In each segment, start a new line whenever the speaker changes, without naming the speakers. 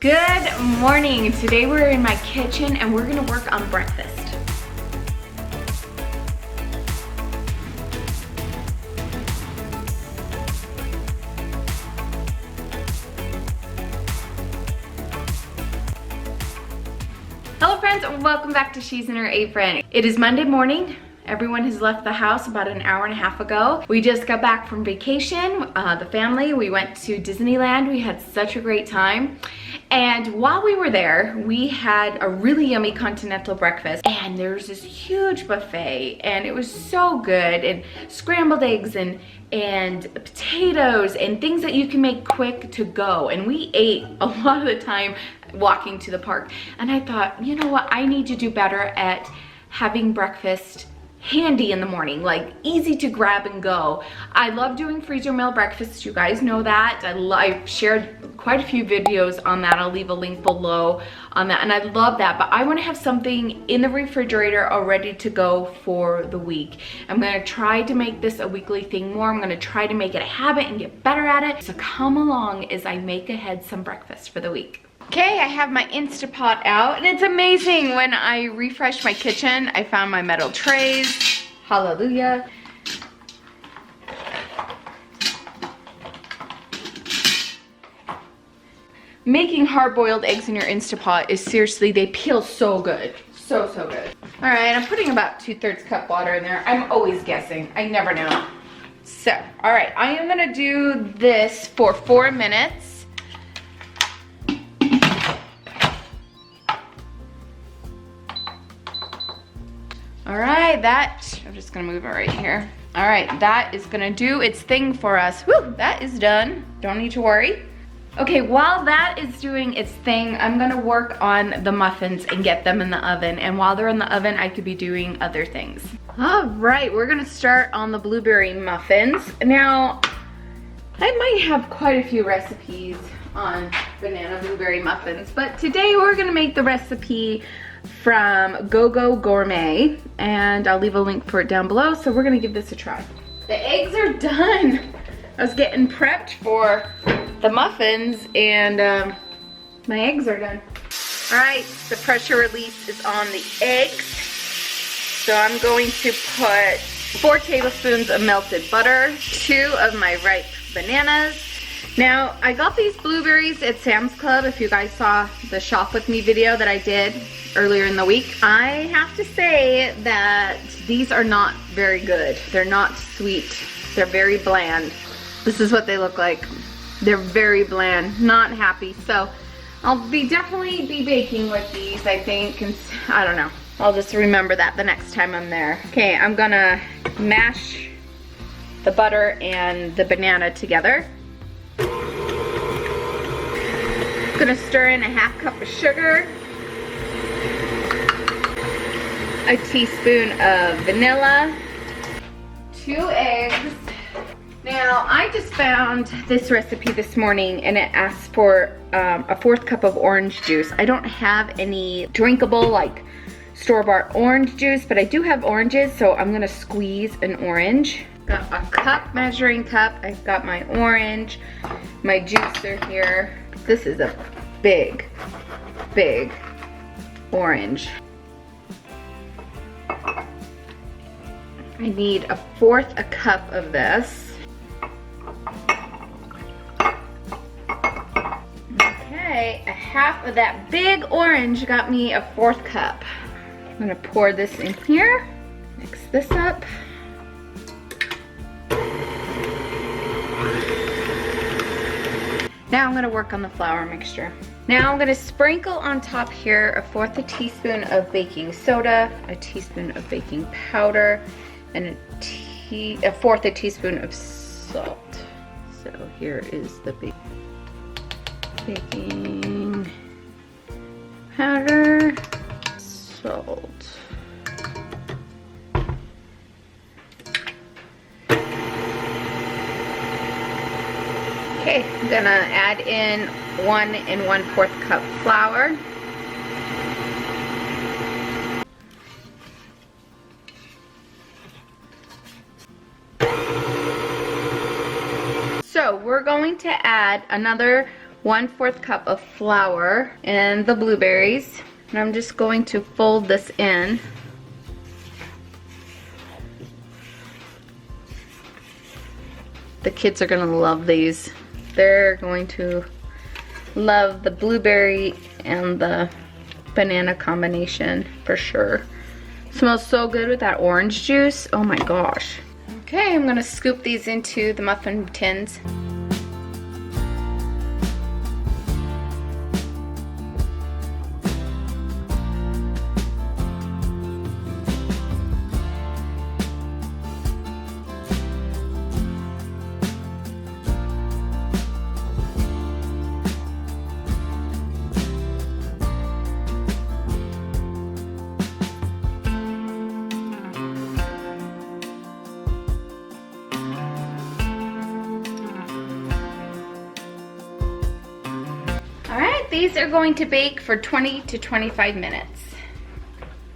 Good morning. Today we're in my kitchen and we're gonna work on breakfast. Hello friends, welcome back to She's in Her Apron. It is Monday morning. Everyone has left the house about an hour and a half ago. We just got back from vacation, the family. We went to Disneyland. We had such a great time. And while we were there, we had a really yummy continental breakfast. And there's this huge buffet and it was so good. And scrambled eggs and potatoes and things that you can make quick to go. And we ate a lot of the time walking to the park. And I thought, you know what? I need to do better at having breakfast handy in the morning, like easy to grab and go. I love doing freezer meal breakfasts. You guys know that. I've shared quite a few videos on that. I'll leave a link below on that, and I love that. But I want to have something in the refrigerator all ready to go for the week. I'm going to try to make this a weekly thing more. I'm going to try to make it a habit and get better at it. So come along as I make ahead some breakfast for the week. Okay, I have my Instapot out, and it's amazing. When I refreshed my kitchen, I found my metal trays. Hallelujah. Making hard-boiled eggs in your Instapot is seriously, they peel so good. So good. All right, I'm putting about 2/3 cup water in there. I'm always guessing. I never know. So, all right, I am gonna do this for 4 minutes. All right, I'm just gonna move it right here. All right, that is gonna do its thing for us. Whew, that is done. Don't need to worry. Okay, while that is doing its thing, I'm gonna work on the muffins and get them in the oven. And while they're in the oven, I could be doing other things. All right, we're gonna start on the blueberry muffins. Now, I might have quite a few recipes on banana blueberry muffins, but today we're gonna make the recipe from Go-Go Gourmet, and I'll leave a link for it down below. So we're gonna give this a try. The eggs are done. I was getting prepped for the muffins, and my eggs are done. All right, the pressure release is on the eggs. So I'm going to put 4 tablespoons of melted butter, 2 of my ripe bananas. Now, I got these blueberries at Sam's Club. If you guys saw the shop with me video that I did earlier in the week, I have to say that these are not very good. They're not sweet. They're very bland. This is what they look like. They're very bland, not happy. So I'll definitely be baking with these, I think, and I don't know. I'll just remember that the next time I'm there. Okay, I'm gonna mash the butter and the banana together. Gonna stir in a 1/2 cup of sugar, a teaspoon of vanilla, 2 eggs. Now, I just found this recipe this morning and it asks for a 1/4 cup of orange juice. I don't have any drinkable like store-bought orange juice, but I do have oranges, so I'm gonna squeeze an orange. Got a measuring cup. I've got my orange, my juicer here. This is a big orange. I need 1/4 cup of this. Okay, 1/2 of that big orange got me 1/4 cup. I'm gonna pour this in here, mix this up. Now I'm gonna work on the flour mixture. Now I'm gonna sprinkle on top here 1/4 teaspoon of baking soda, a teaspoon of baking powder, and 1/4 teaspoon of salt. So here is the baking powder, salt. Okay, I'm gonna add in 1 1/4 cup flour. So we're going to add another 1/4 cup of flour and the blueberries. And I'm just going to fold this in. The kids are gonna love these. They're going to love the blueberry and the banana combination for sure. Smells so good with that orange juice. Oh my gosh. Okay, I'm gonna scoop these into the muffin tins. These are going to bake for 20 to 25 minutes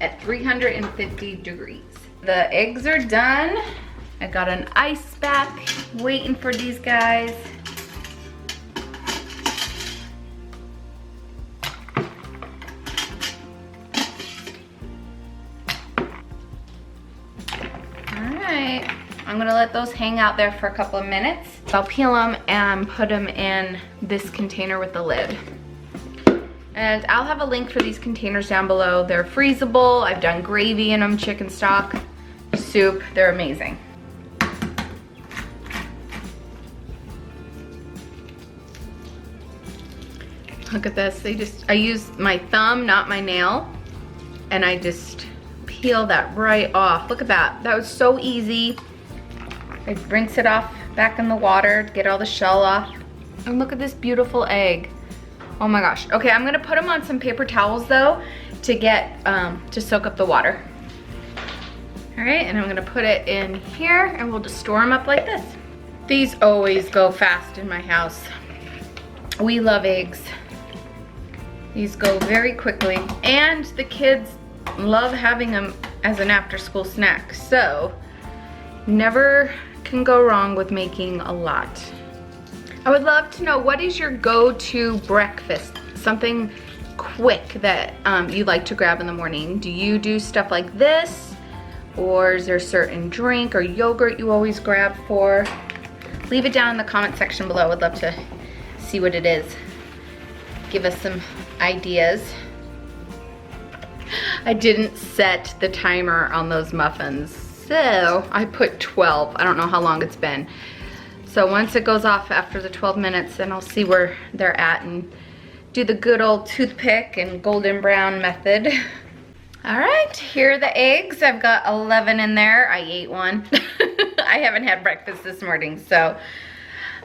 at 350 degrees. The eggs are done. I got an ice bath waiting for these guys. Alright, I'm gonna let those hang out there for a couple of minutes. I'll peel them and put them in this container with the lid. And I'll have a link for these containers down below. They're freezable. I've done gravy in them, chicken stock, soup. They're amazing. Look at this. I use my thumb, not my nail, and I just peel that right off. Look at that. That was so easy. It rinse it off back in the water, get all the shell off. And look at this beautiful egg. Oh my gosh. Okay, I'm gonna put them on some paper towels though to get, to soak up the water. All right, and I'm gonna put it in here and we'll just store them up like this. These always go fast in my house. We love eggs. These go very quickly and the kids love having them as an after school snack. So never can go wrong with making a lot. I would love to know, what is your go-to breakfast? Something quick that you like to grab in the morning. Do you do stuff like this? Or is there a certain drink or yogurt you always grab for? Leave it down in the comment section below. I would love to see what it is. Give us some ideas. I didn't set the timer on those muffins, so I put 12. I don't know how long it's been. So once it goes off after the 12 minutes, then I'll see where they're at and do the good old toothpick and golden brown method. All right, here are the eggs. I've got 11 in there. I ate one. I haven't had breakfast this morning, so.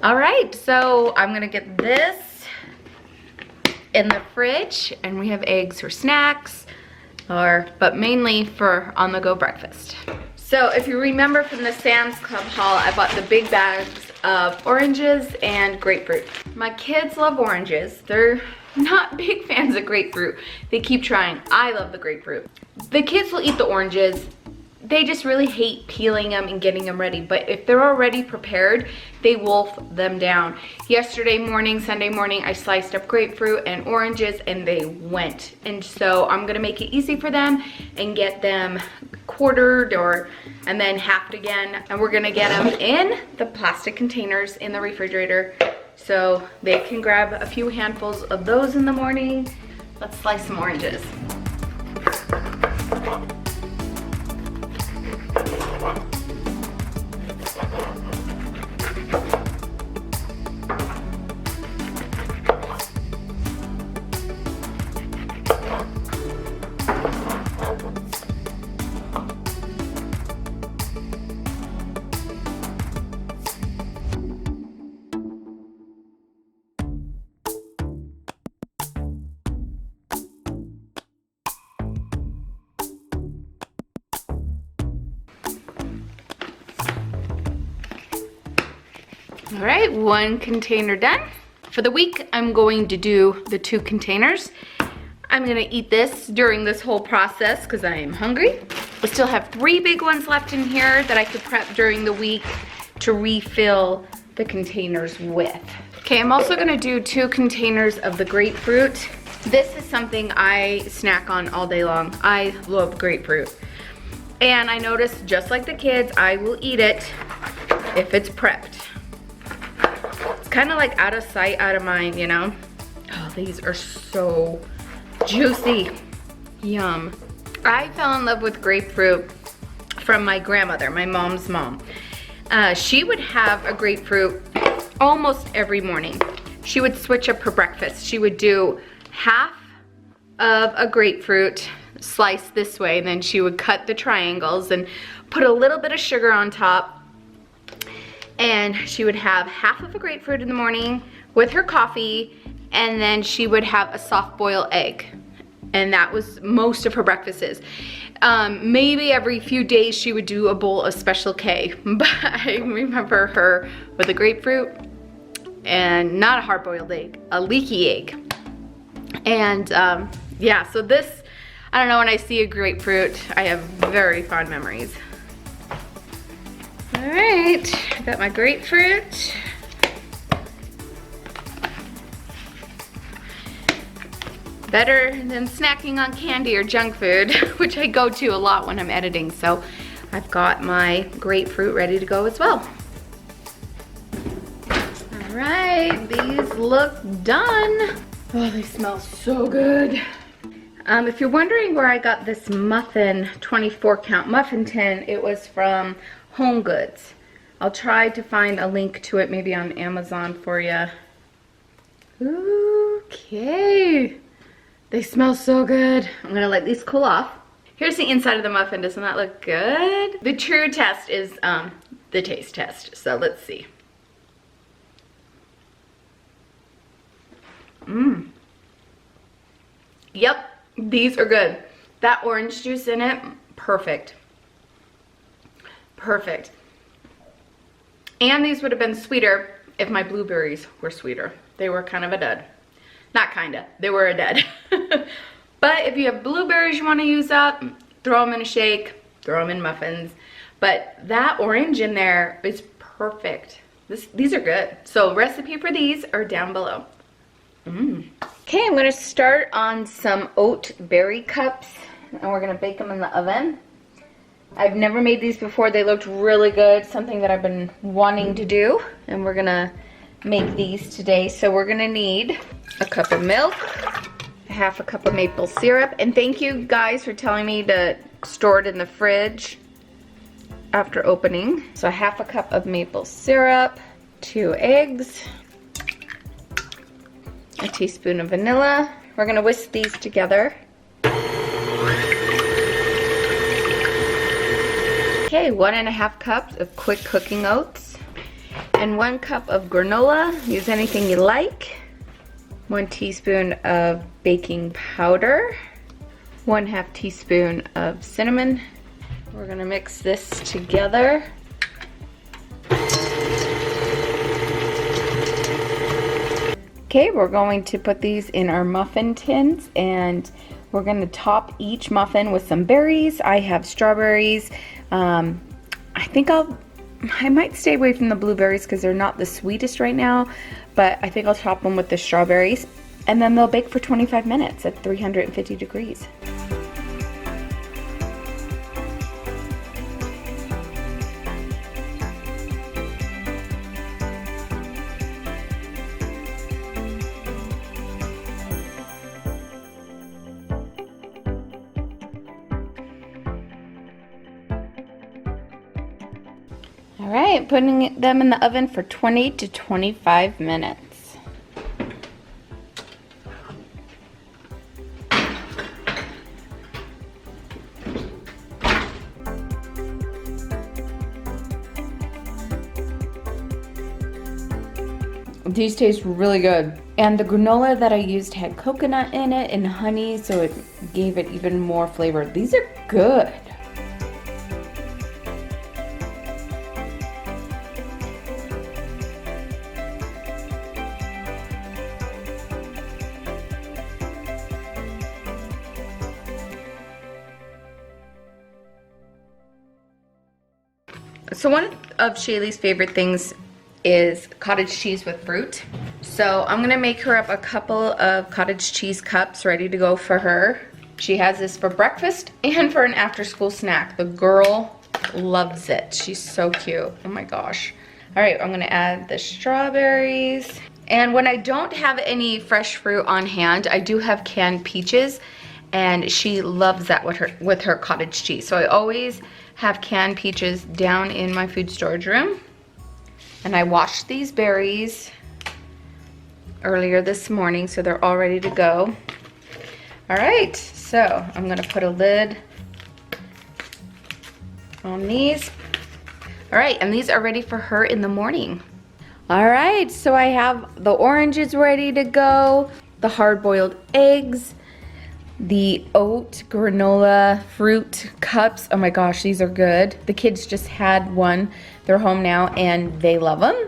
All right, so I'm gonna get this in the fridge, and we have eggs for snacks, but mainly for on-the-go breakfast. So if you remember from the Sam's Club haul, I bought the big bags of oranges and grapefruit. My kids love oranges. They're not big fans of grapefruit. They keep trying. I love the grapefruit. The kids will eat the oranges. They just really hate peeling them and getting them ready. But if they're already prepared, they wolf them down. Yesterday morning, Sunday morning, I sliced up grapefruit and oranges and they went. And so I'm gonna make it easy for them and get them quartered and then halved again. And we're gonna get them in the plastic containers in the refrigerator so they can grab a few handfuls of those in the morning. Let's slice some oranges. All right, one container done. For the week, I'm going to do the 2 containers. I'm gonna eat this during this whole process because I am hungry. I still have 3 big ones left in here that I could prep during the week to refill the containers with. Okay, I'm also gonna do 2 containers of the grapefruit. This is something I snack on all day long. I love grapefruit. And I noticed, just like the kids, I will eat it if it's prepped. It's kind of like out of sight, out of mind, you know? Oh, these are so juicy. Yum. I fell in love with grapefruit from my grandmother, my mom's mom. She would have a grapefruit almost every morning. She would switch up her breakfast. She would do half of a grapefruit sliced this way, and then she would cut the triangles and put a little bit of sugar on top. And she would have half of a grapefruit in the morning with her coffee, and then she would have a soft-boiled egg. And that was most of her breakfasts. Maybe every few days she would do a bowl of Special K, but I remember her with a grapefruit and not a hard-boiled egg, a leaky egg. And yeah, so this, I don't know, when I see a grapefruit, I have very fond memories. All right, I got my grapefruit. Better than snacking on candy or junk food, which I go to a lot when I'm editing. So I've got my grapefruit ready to go as well. All right, these look done. Oh, they smell so good. If you're wondering where I got this muffin, 24 count muffin tin, it was from Home Goods. I'll try to find a link to it maybe on Amazon for you. Okay. They smell so good. I'm gonna let these cool off. Here's the inside of the muffin. Doesn't that look good? The true test is the taste test. So let's see. Yep, these are good. That orange juice in it, perfect. Perfect. And these would have been sweeter if my blueberries were sweeter. They were kind of a dud. Not kinda, they were a dud. But if you have blueberries you wanna use up, throw them in a shake, throw them in muffins. But that orange in there is perfect. These are good. So recipe for these are down below. Okay, I'm gonna start on some Oat Berry Cups, and we're gonna bake them in the oven. I've never made these before. They looked really good, something that I've been wanting to do, and we're gonna make these today. So we're gonna need a cup of milk, half a cup of maple syrup, and thank you guys for telling me to store it in the fridge after opening. So half a cup of maple syrup, 2 eggs, a teaspoon of vanilla. We're gonna whisk these together. Okay, 1½ cups of quick cooking oats, and 1 cup of granola. Use anything you like. 1 teaspoon of baking powder. 1/2 teaspoon of cinnamon. We're gonna mix this together. Okay, we're going to put these in our muffin tins, and we're going to top each muffin with some berries. I have strawberries. I think I might stay away from the blueberries because they're not the sweetest right now, but I think I'll top them with the strawberries, and then they'll bake for 25 minutes at 350 degrees. All right, putting them in the oven for 20 to 25 minutes. These taste really good. And the granola that I used had coconut in it and honey, so it gave it even more flavor. These are good. So one of Shaylee's favorite things is cottage cheese with fruit. So I'm gonna make her up a couple of cottage cheese cups ready to go for her. She has this for breakfast and for an after school snack. The girl loves it. She's so cute. Oh my gosh. All right, I'm gonna add the strawberries. And when I don't have any fresh fruit on hand, I do have canned peaches, and she loves that with her cottage cheese. So I always have canned peaches down in my food storage room. And I washed these berries earlier this morning, so they're all ready to go. All right, so I'm gonna put a lid on these. All right, and these are ready for her in the morning. All right, so I have the oranges ready to go, the hard-boiled eggs, the oat granola fruit cups. Oh my gosh, these are good. The kids just had one. They're home now and they love them.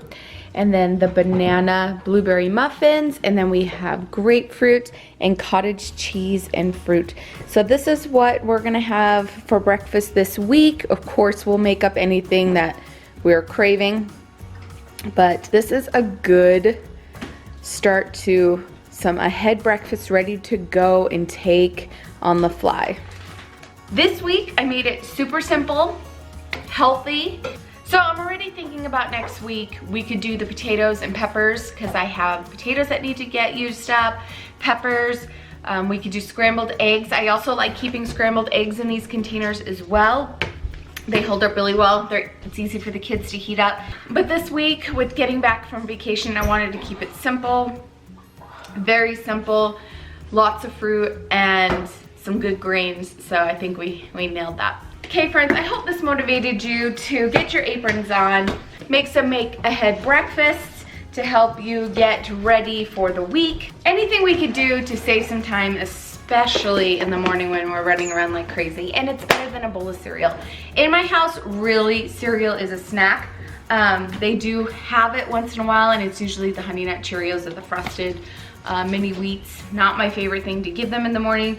And then the banana blueberry muffins, and then we have grapefruit and cottage cheese and fruit. So this is what we're gonna have for breakfast this week. Of course, we'll make up anything that we're craving, but this is a good start to some ahead breakfast ready to go and take on the fly. This week I made it super simple, healthy. So I'm already thinking about next week. We could do the potatoes and peppers because I have potatoes that need to get used up, peppers. We could do scrambled eggs. I also like keeping scrambled eggs in these containers as well. They hold up really well. It's easy for the kids to heat up. But this week, with getting back from vacation, I wanted to keep it simple, very simple, lots of fruit and some good grains. So I think we nailed that. Okay friends, I hope this motivated you to get your aprons on, make some make-ahead breakfasts to help you get ready for the week. Anything we could do to save some time, especially in the morning when we're running around like crazy. And it's better than a bowl of cereal. In my house, really, cereal is a snack. They do have it once in a while, and it's usually the Honey Nut Cheerios or the Frosted Mini Wheats. Not my favorite thing to give them in the morning.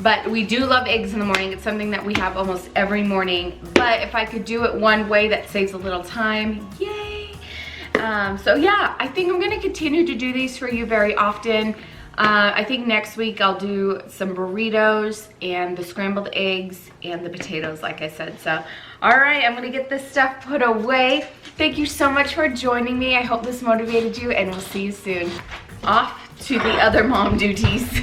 But we do love eggs in the morning. It's something that we have almost every morning. But if I could do it one way that saves a little time, yay. So yeah, I think I'm gonna continue to do these for you very often. I think next week I'll do some burritos and the scrambled eggs and the potatoes, like I said. So, all right, I'm gonna get this stuff put away. Thank you so much for joining me. I hope this motivated you, and we'll see you soon. Off to the other mom duties.